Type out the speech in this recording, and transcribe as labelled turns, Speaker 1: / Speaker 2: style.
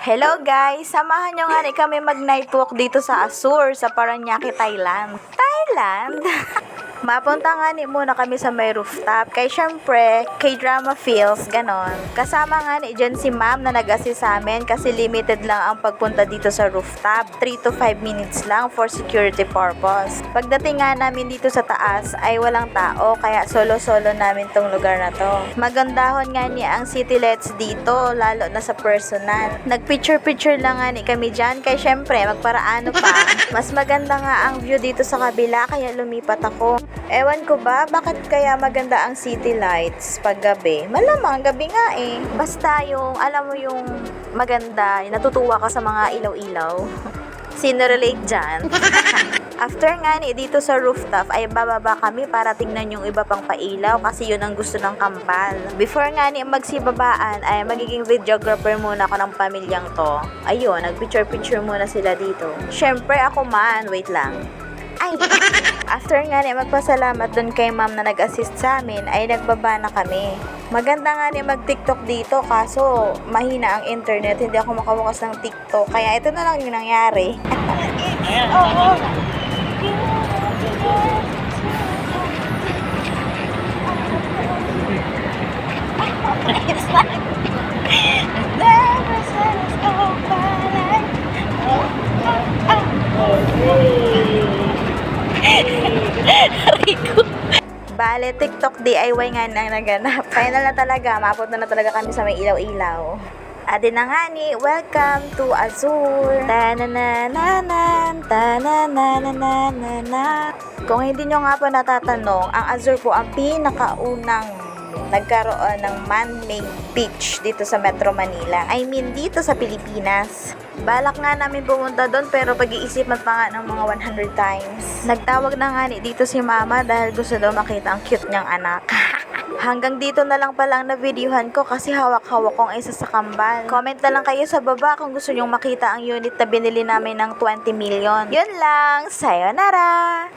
Speaker 1: Hello guys! Samahan nyo nga rin kami mag-night walk dito sa Azur, sa Paranaque, Thailand. Thailand? Mapunta nga ni muna kami sa may rooftop. Kay syempre, K-drama feels, ganon. Kasama nga ni dyan si ma'am na nag-assist sa amin kasi limited lang ang pagpunta dito sa rooftop. 3 to 5 minutes lang for security purpose. Pagdating nga namin dito sa taas ay walang tao kaya solo-solo namin tong lugar na to. Magandahon nga ni ang city lights dito, lalo na sa personal. Nag-picture-picture lang nga ni kami dyan kay syempre magparaano pa. Mas maganda nga ang view dito sa kabila kaya lumipat ako. Ewan ko ba, bakit kaya maganda ang city lights pag gabi? Malamang gabi nga eh. Basta yung, alam mo yung maganda, yung natutuwa ka sa mga ilaw-ilaw. Sino relate dyan? After nga ni dito sa rooftop ay bababa kami para tingnan yung iba pang pailaw kasi yun ang gusto ng kampal. Before nga ni magsibabaan ay magiging videographer muna ako ng pamilyang to. Ayun, nagpicture-picture muna sila dito. Syempre ako man, wait lang. Ay! After nga ni magpasalamat dun kay ma'am na nag-assist sa amin, ay nagbaba na kami. Maganda nga ni mag-TikTok dito kaso mahina ang internet, hindi ako makabukas ng TikTok. Kaya ito na lang yung nangyari. Bale, TikTok DIY nga nang naganap. Final na talaga, mapunta na talaga kami sa may ilaw-ilaw. Adin na nga ni, welcome to Azur. Tananananan, tananananana. Kung hindi nyo nga po natatanong, ang Azur po ang pinakaunang nagkaroon ng man-made beach dito sa Metro Manila. I mean, dito sa Pilipinas. Balak nga namin pumunta doon pero pag-iisipan pa nga ng mga 100 times. Nagtawag na nga ni dito si mama dahil gusto daw makita ang cute niyang anak. Hanggang dito na lang palang na videohan ko kasi hawak-hawak kong isa sa kambal. Comment na lang kayo sa baba kung gusto nyong makita ang unit na binili namin ng 20 million. Yun lang, sayonara!